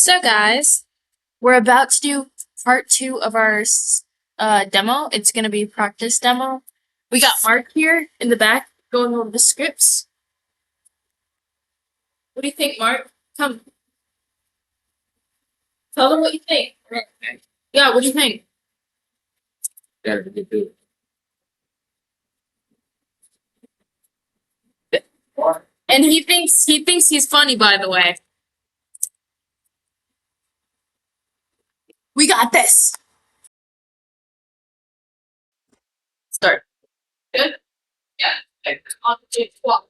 So guys, we're about to do part 2 of our demo. It's going to be practice demo. We got Mark here in the back going over the scripts. What do you think, Mark? Come. Tell them what you think. Yeah, what do you think? Yeah, And he thinks he's funny, by the way. We got this. Start. Good? Yeah. On the 12.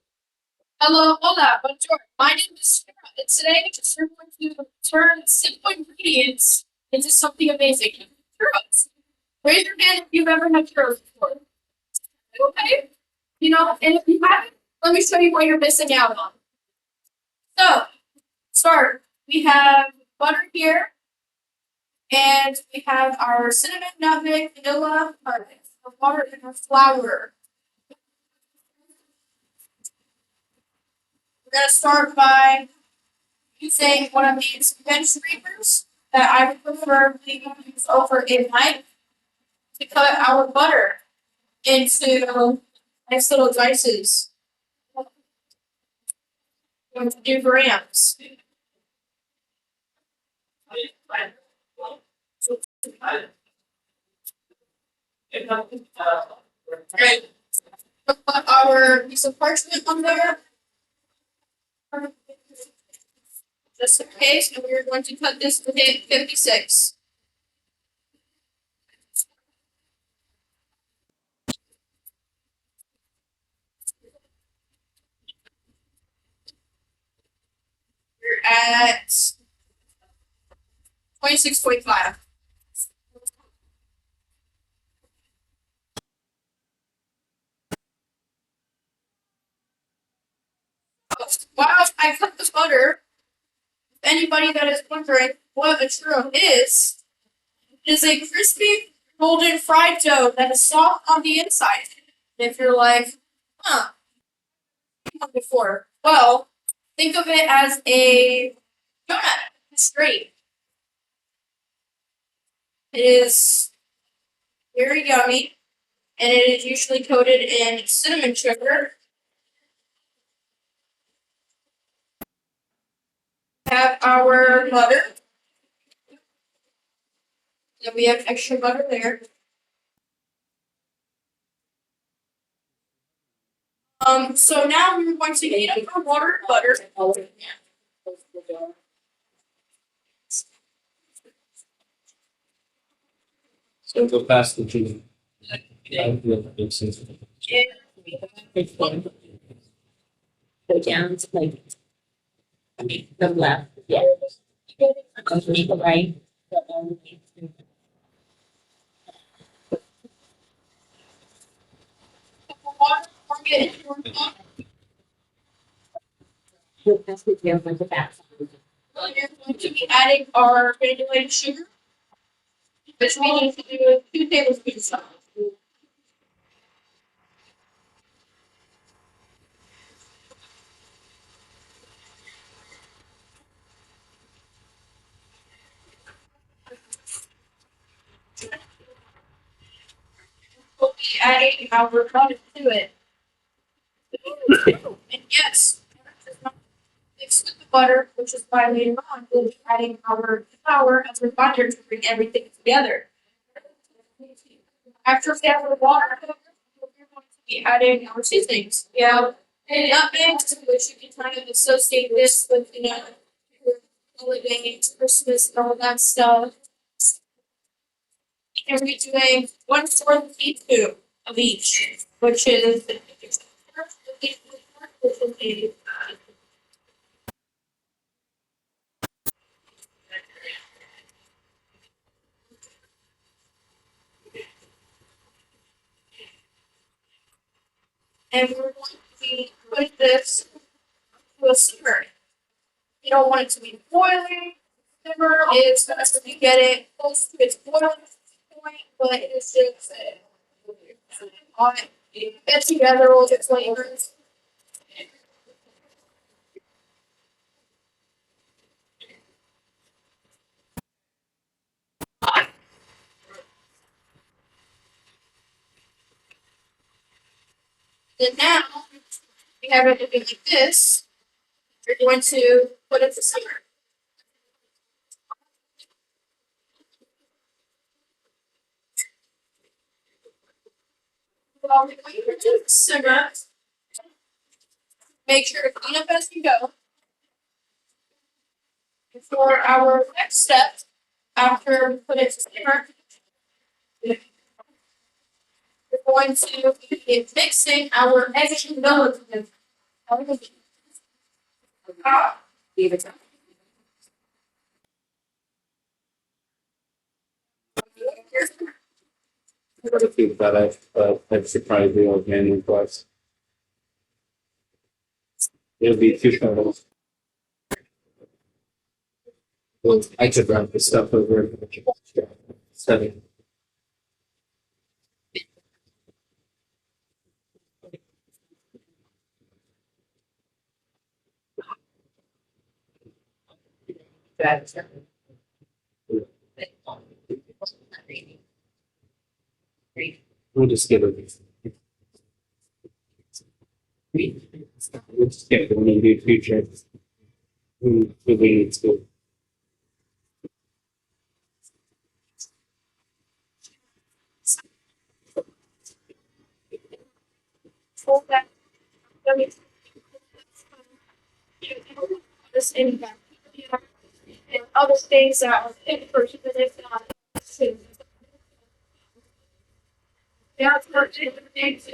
Hello, hola, bonjour. My name is Sarah, and today we're going to turn simple ingredients into something amazing. Churros. Raise your hand if you've ever had churros before. Okay? You know, and if you haven't, let me show you what you're missing out on. So, start. We have butter here, and we have our cinnamon, nutmeg, vanilla, our water, and our flour. We're going to start by using one of these bench scrapers that I would prefer to use over a knife to cut our butter into nice little dices. Going to do grams. Great. Put our piece of parchment on there. Just in case, and we're going to cut this with 56. We're at 26.5. While I cut the butter, if anybody that is wondering what a churro is, it is a crispy, golden fried dough that is soft on the inside. And if you're like, before, well, think of it as a donut, straight. It is very yummy, and it is usually coated in cinnamon sugar. Have our butter. And we have extra butter there. So now we're going to heat up our water and butter. So go past the two. Go down to like the left, yeah. Make the right. You'll pass the tail on the back. We're going to be adding our granulated sugar, which we need to do 2 tablespoons of. We'll be adding our butter to it. And yes, mixed with the butter, which is why later on we'll be adding our flour as a binder to bring everything together. After we add the water, we're going to be adding our seasonings. We have nutmeg, which you can kind of associate this with, holidays, Christmas, and all that stuff. And we're doing 1/4 teaspoon of each, which is and we're going to be putting this to a simmer. You don't want it to be boiling. Simmer is best if you get it close to its boiling point, but it's just on it. Get together all the flavors. Then now we have it looking like this. You're going to put it to simmer. Well, when you put it to simmer, make sure to clean up as you go. For our next step, after we put it to simmer, we're going to be mixing our eggs and milk. Leave it. I think that I've surprised you again twice. It'll be 2 shows. Well, I could wrap this stuff over. 7. We'll just give it. We'll just get the immediate future. We need to. This impact and other things that are fit for human if not. Yeah, it's for different things.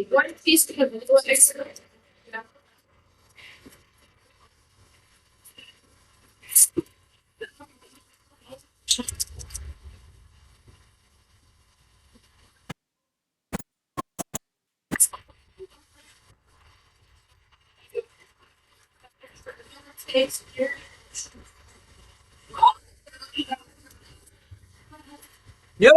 One piece of it. Takes here. Yo!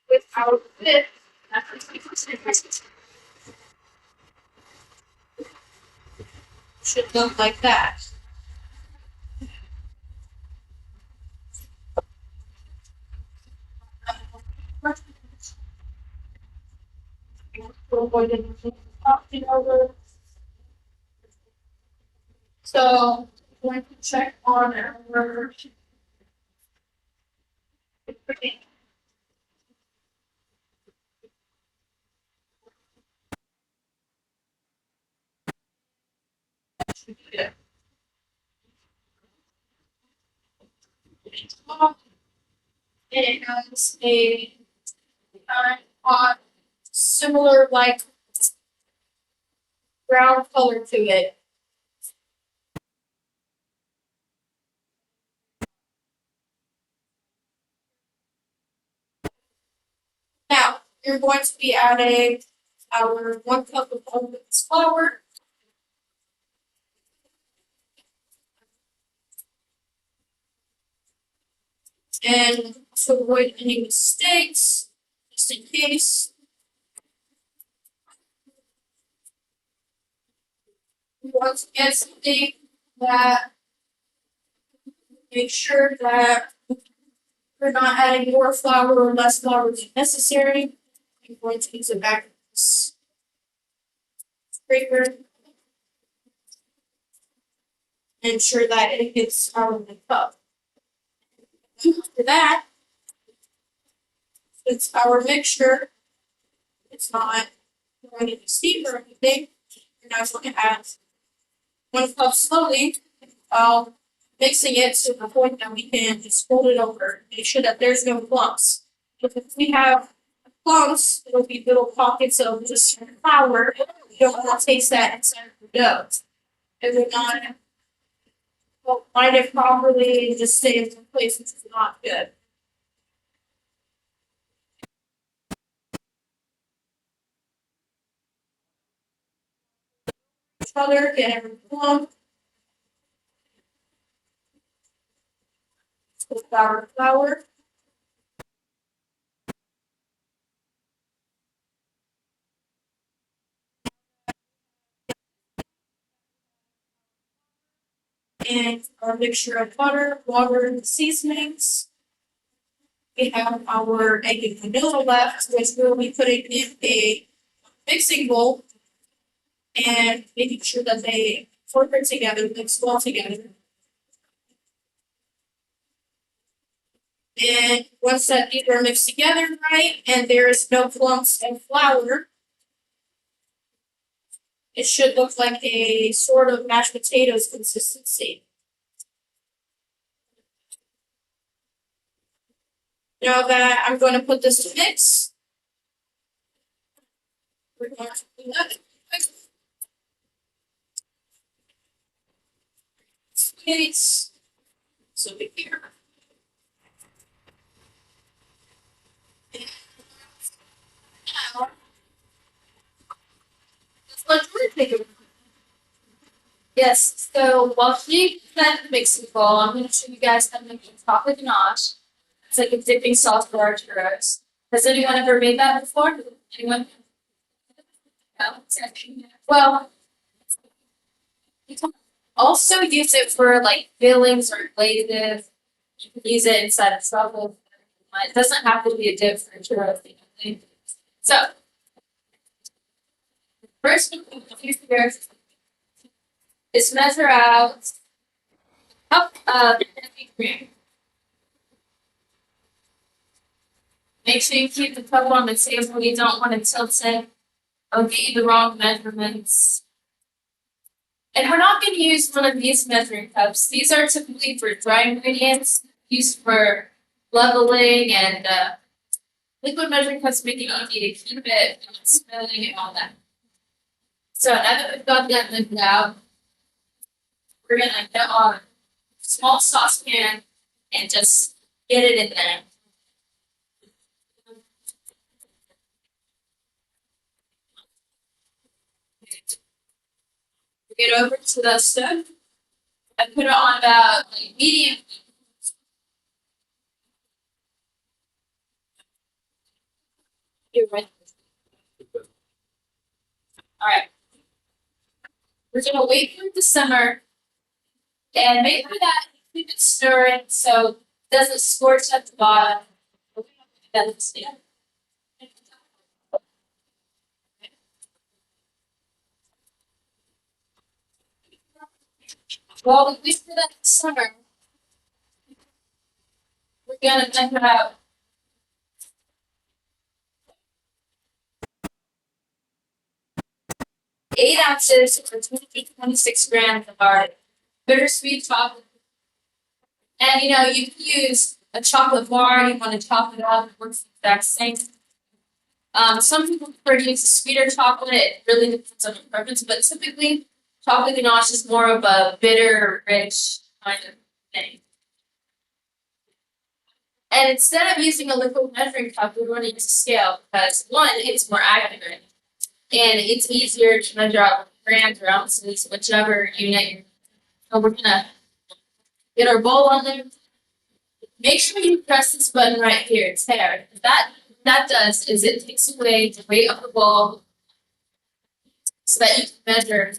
With our fit. Should look like that. So, I'm going to check on our. It has a similar like brown color to it. Now you're going to be adding our 1 cup of all-purpose flour. And to avoid any mistakes, just in case, we want to get something that make sure that we're not adding more flour or less flour than necessary. I'm going to use a back scraper. Ensure that it gets out of the cup. After that, since our mixture it's not going into steam or anything, you're now going to add 1 cup slowly while mixing it to the point that we can just fold it over. Make sure that there's no lumps. Because if we have lumps, it'll be little pockets of just flour. You don't want to taste that inside of the dough. It would not line it properly and just stay in one place, which is not good. Color, get every lump. Flour. in our mixture of butter, water, and seasonings. We have our egg and vanilla left, which we'll be putting in a mixing bowl and making sure that they incorporate together, mix well together. And once that these are mixed together right, and there is no clumps of flour, it should look like a sort of mashed potatoes consistency. Now that I'm going to put this to mix, we're going to do that. It's so big here. Now, that's what we're thinking. Yes, so while she set the mixing bowl, I'm going to show you guys how to make a chocolate ganache. It's like a dipping sauce for our churros. Has anyone ever made that before? Anyone? No? Well, you can also use it for like fillings or glazes. You can use it inside of chocolate. It doesn't have to be a dip for churros. So, first thing we do here is measure out a cup of heavy cream. Make sure you keep the cup on the table. You don't want to tilt it. I'll get you the wrong measurements. And we're not going to use one of these measuring cups. These are typically for dry ingredients, used for leveling, and liquid measuring cups make it easy to keep it from spilling and all that. So now that we've got that measured out, we're going to get on a small saucepan and just get it in there. Get over to the stove and put it on about like medium. You're right. All right. We're gonna wait for it to simmer and make sure that keep it stirring so it doesn't scorch at the bottom. That's it. While we wait for that to simmer, we're gonna measure out 8 ounces or 26 grams of our bittersweet chocolate. And you know, you can use a chocolate bar, you want to chop it up, it works the exact same. Some people prefer to use a sweeter chocolate, it really depends on your preference, but typically chocolate ganache is more of a bitter, rich kind of thing. And instead of using a liquid measuring cup, we're going to use a scale because one, it's more accurate. And it's easier to measure out grams or ounces, whichever unit. So we're gonna get our bowl on there. Make sure you press this button right here. It's there. That does is it takes away the weight of the bowl so that you can measure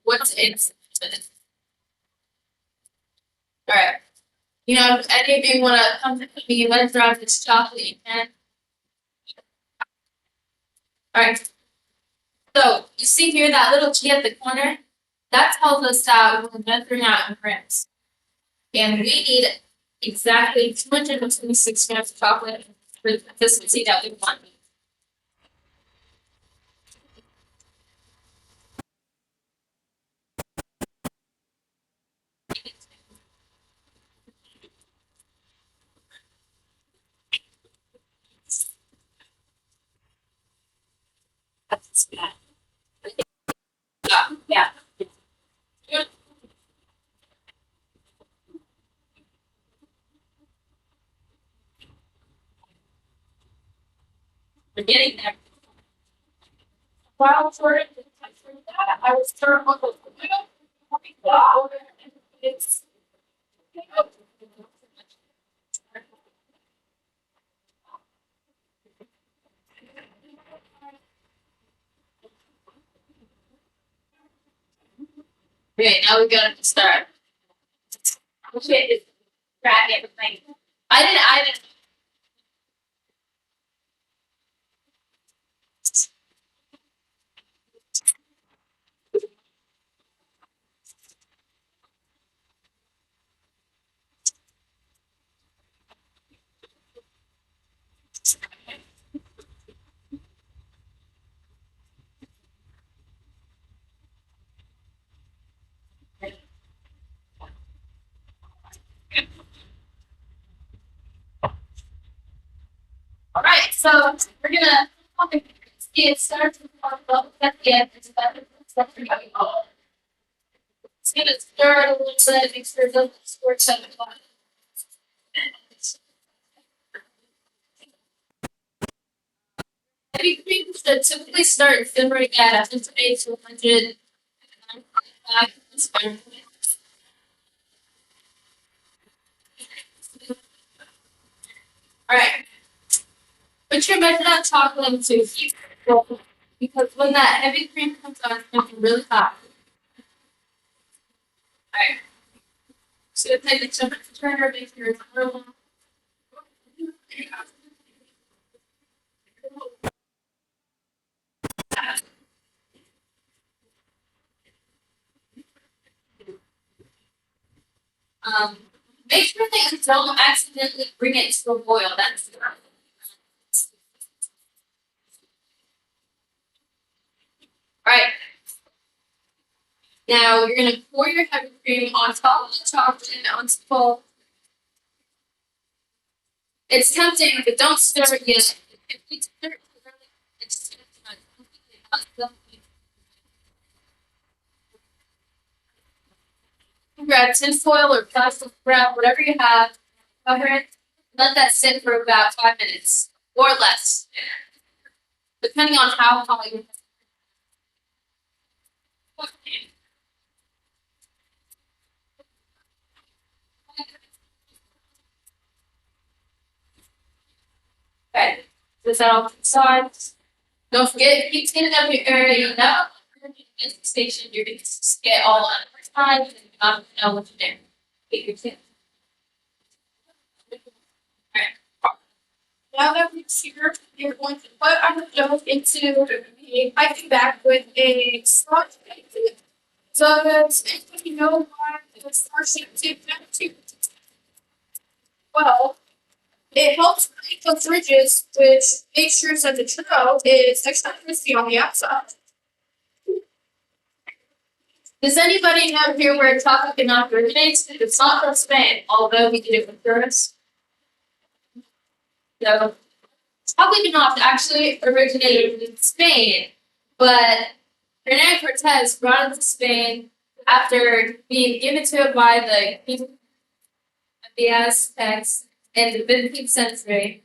what's in it. All right. You know, if any of you want to come to me and measure out this chocolate, you can. All right. So you see here that little key at the corner? That tells us that we're measuring out in grams. And we need exactly 226 grams of chocolate for the consistency that we want. That's bad. Yeah. We're getting there. While for that, I was turned on the it's okay, now we got to start. Shit, just grab everything. I didn't. All right, so we're gonna see it starts with our level at the end. It's about the stuff you're going on. It's gonna start a little bit, make sure it doesn't squirt 7 o'clock. Heavy creams that typically start simmering at 100 to 105. All right. Put your measured out chocolate into a heat bowl because when that heavy cream comes on, it's going to be really hot. All right. So take the temperature turner, make sure it's low. Make sure that you don't accidentally bring it to a boil. That's all right. Now you're gonna pour your heavy cream on top of the chocolate and onto the bowl. It's tempting, but don't stir it yet. If you stir it too early, it's just gonna grab tinfoil or plastic wrap, whatever you have, cover it, let that sit for about 5 minutes or less, depending on how hot you okay. Does that all sides? Don't forget, keep cleaning up your area. Now, in the station, you're going to get all on the first time, and you don't know what to do. Get your tip. Now that we're here, you're going to put our dough into a piping bag with a straw. So that's you know why it's starting to well, it helps break those ridges, which makes sure that the churro is extra crispy on the outside. Does anybody know here where chocolate cannot originates? It's not from Spain, although we did it with churros. So chocolate cannot actually originated in Spain, but Hernan Cortez brought it to Spain after being given to it by the king of the Aztecs in the 15th century.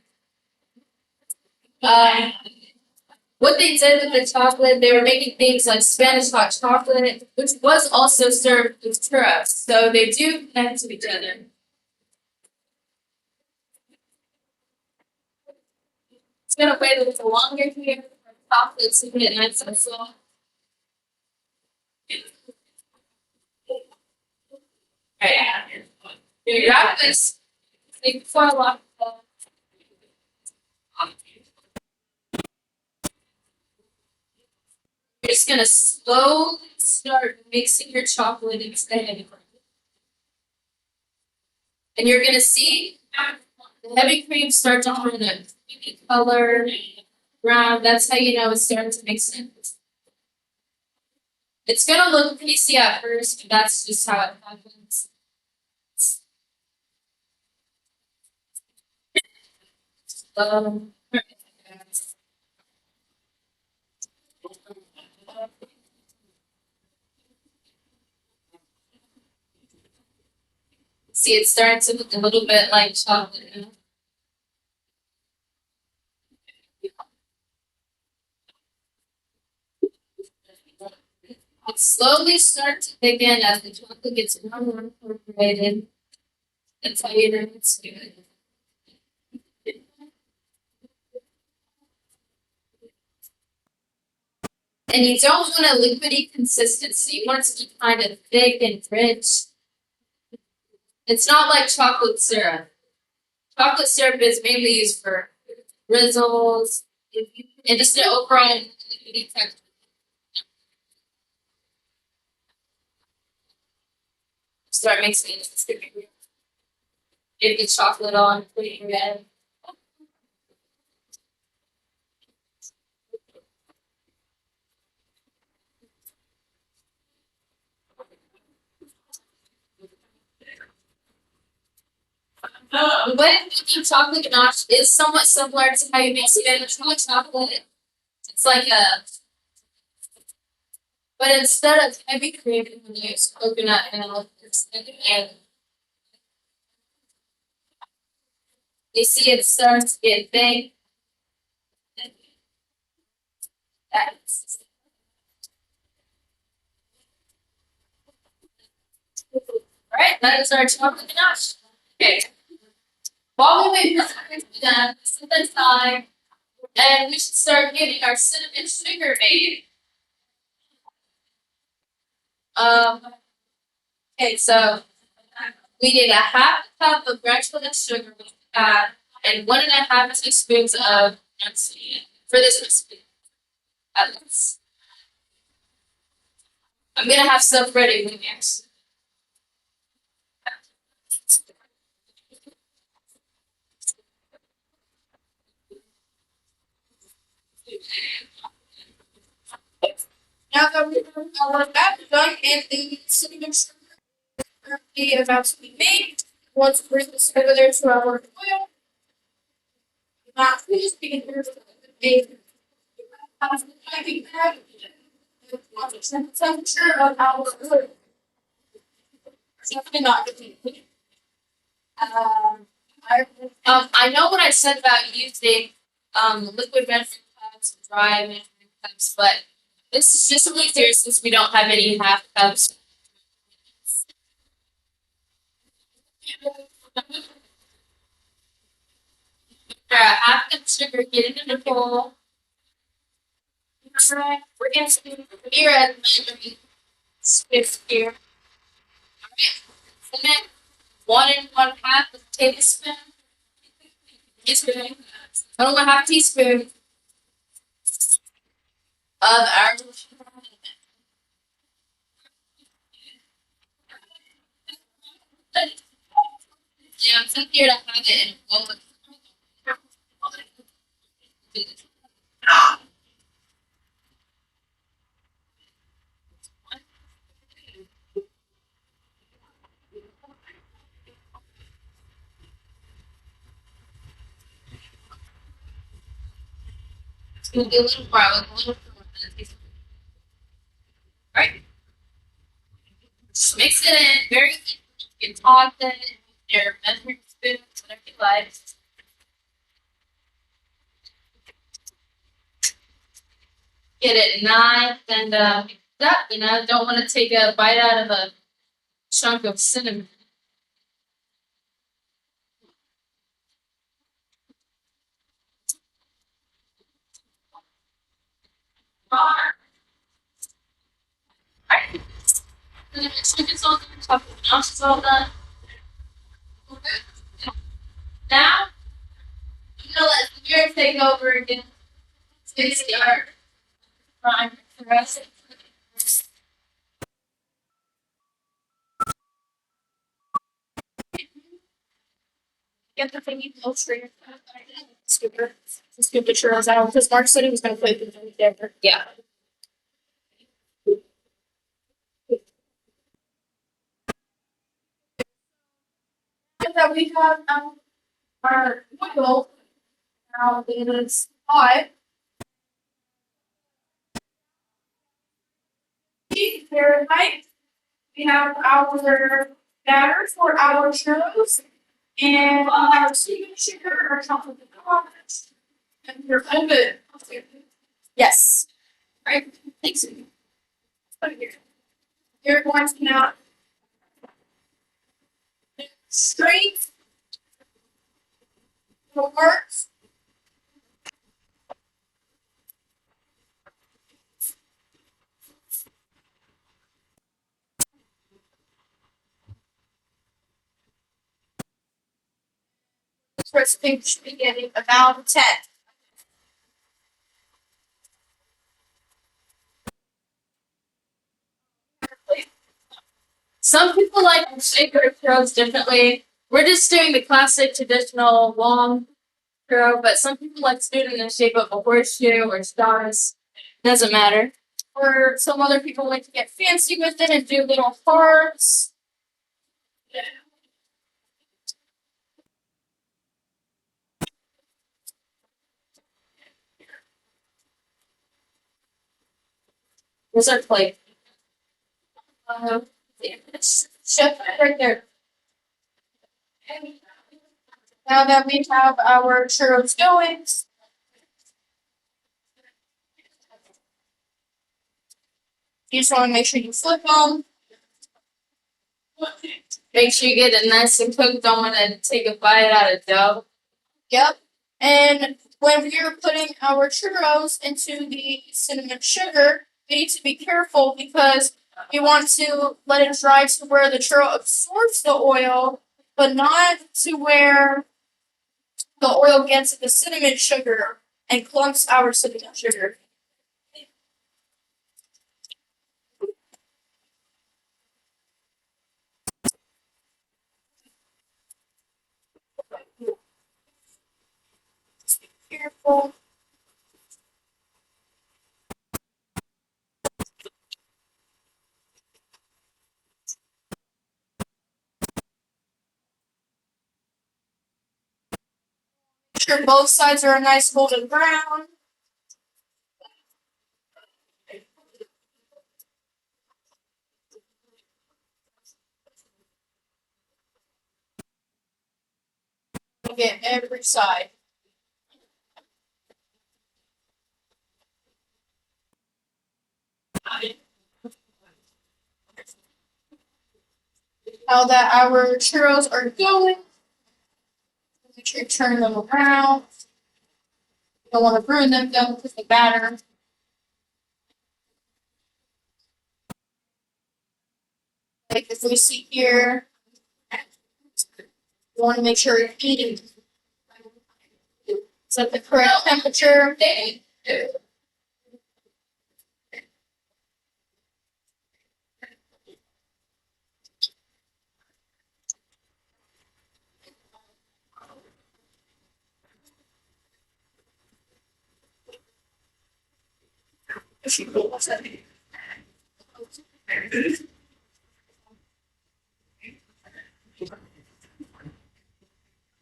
What they did with the chocolate, they were making things like Spanish hot chocolate, which was also served with churros. So they do connect to each other. It's gonna wait a little longer here for the chocolate to get nice and soft. Right. You grab this. Before I lock the you're just gonna slowly start mixing your chocolate into the heavy cream. And you're gonna see the heavy cream start to turn a pinky color, brown. That's how you know it's starting to mix in. It's gonna look greasy at first, but that's just how it happens. See, it's starting to look a little bit like chocolate now. It slowly starts to thicken as the chocolate gets more and more incorporated. That's how you know it's good. And you don't want a liquidy consistency. You want it to be kind of thick and rich. It's not like chocolate syrup. Chocolate syrup is mainly used for drizzles and just an overall liquidy texture. Start mixing it. Get the chocolate on, put it in your head. When making chocolate ganache is somewhat similar to how you make Spanish chocolate. It's like but instead of heavy cream, you use coconut milk and you see it starts to get big. That's all right. That is our chocolate ganache. Okay. While we wait for the to be done, set that aside, and we should start getting our cinnamon sugar made. Okay, so we need a half cup of granulated sugar and 1.5 teaspoons of rapeseed for this recipe. At least. I'm gonna have stuff ready when next. Now that we've done all of that, done and the cinnamon sugar currently about to be made. Once we bring this over there to our oil, not please be here for the piping bag. Temperature of our oil. Definitely not good. I know what I said about using liquid measuring cups and dry measuring cups, but this is just easier since we don't have any half cups. Half cup sugar, get it in the bowl. Alright, we're gonna mirror and measuring stick here. Alright, and then 1.5 tablespoon. Teaspoon. 1.5 teaspoon of our yeah, I'm sitting here to have it in a bowl. It's gonna be a little more, a little more. Right. Just mix it in very easily. You can toss it, your measuring spoon, whatever you like. Get it nice and that, don't want to take a bite out of a chunk of cinnamon. Alright. And then the chicken's all done, top of the ganache is all done. Okay. Now, I'm gonna let the beer take over again. Taste the art. Prime for us. Get the thingy close for your scooper. Scoop the churros out because Mark said he was gonna play the there. Yeah. That we have our oil now it is hot. Fahrenheit. We have our batter for our churros and our sweetened sugar, our chocolate ganache, and your oven. Yes. Right. Thanks. You're going to now straight forwards. crisping should be getting about 10. Some people like to shape their churros differently. We're just doing the classic traditional long churro, but some people like to do it in the shape of a horseshoe or stars. Doesn't matter. Or some other people like to get fancy with it and do little hearts. Here's our plate. It's chef right there. Now that we have our churros going, you just want to make sure you flip them. Make sure you get it nice and cooked. Don't want to take a bite out of dough. Yep. And when we're putting our churros into the cinnamon sugar, we need to be careful because we want to let it dry to where the churro absorbs the oil, but not to where the oil gets the cinnamon sugar and clumps our cinnamon sugar. Just be careful. Make sure both sides are a nice golden brown. Get every side. Now that our churros are going, make sure you turn them around. You don't want to ruin them, don't put the batter. Like if we see here, you want to make sure you're eating. It's at the correct temperature.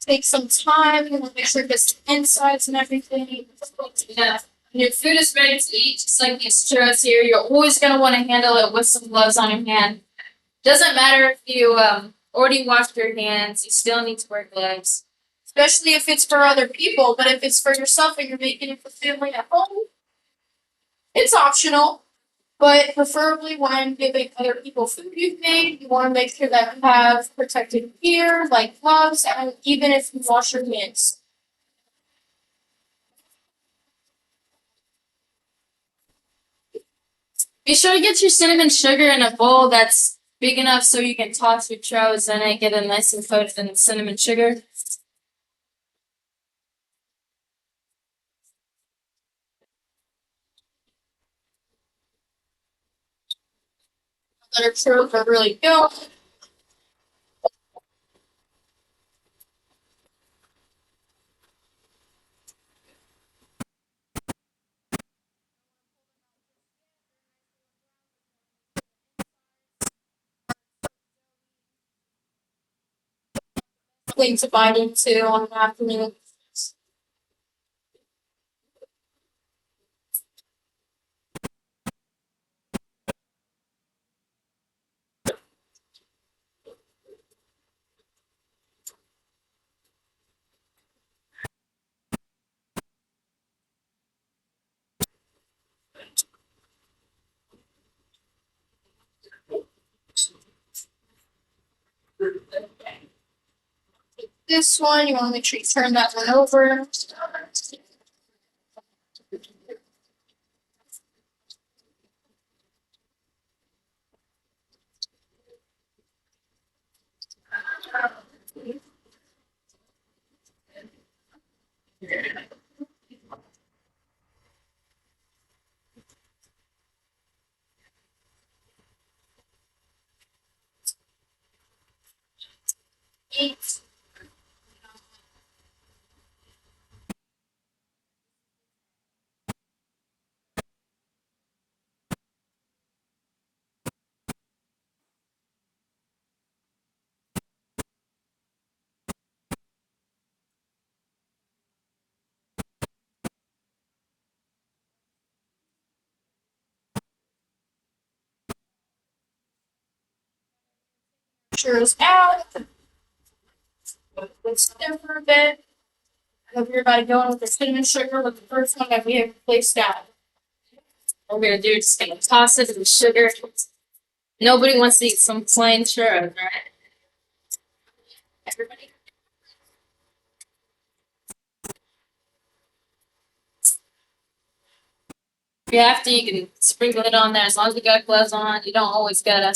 Take some time, you want to make sure it gets the insides and everything. Yeah. When your food is ready to eat, just like these churros here, you're always going to want to handle it with some gloves on your hand. Doesn't matter if you already washed your hands, you still need to wear gloves. Especially if it's for other people, but if it's for yourself and you're making it for family at home, it's optional. But preferably when giving other people food you've made, you want to make sure that you have protective gear like gloves, and even if you wash your hands. Be sure to get your cinnamon sugar in a bowl that's big enough so you can toss your churros in it, get it nice and coated in cinnamon sugar. Let our churros are really good. Thing to bite into on an afternoon. This one, you want to make sure you turn that one over. churros out. Let's stir for a bit. I hope everybody going with the cinnamon sugar with the first one that we have placed out. What we're gonna do is just gonna toss it in the sugar. Nobody wants to eat some plain churros, right? Everybody. If you have to, you can sprinkle it on there as long as you got gloves on. You don't always gotta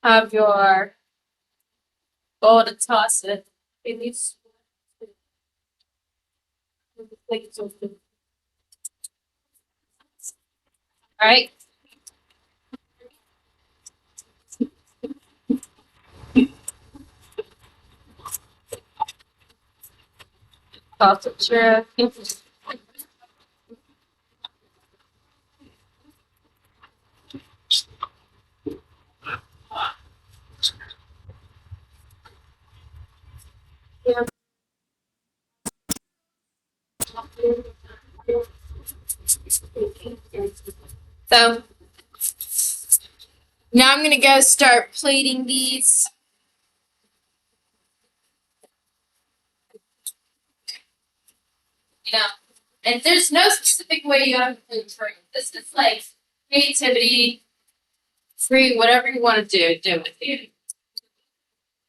have your bowl to toss it. At least. All right. Toss the churro. So now I'm gonna go start plating these. You know, and there's no specific way you have to plate for it. This is like creativity, free, whatever you want to do it.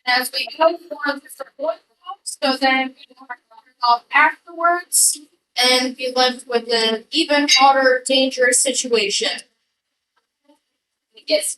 As we go forward with the oil, so then we can turn off afterwards and be left with an even harder, dangerous situation. Yes.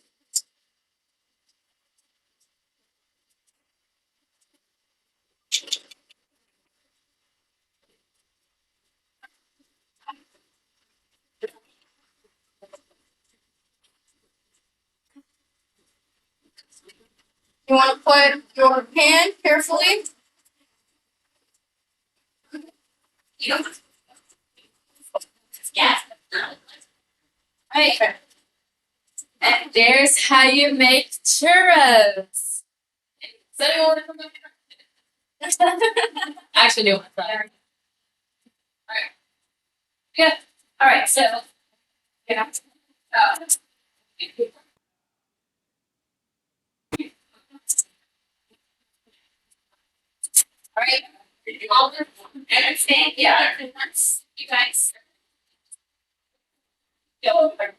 You want to put your pan carefully. Yes. Right. And there's how you make churros. Does anyone want to come back? I actually do want to try. Alright. Good. Alright, so yeah. Alright. You all understand? Yeah. You guys. Go over.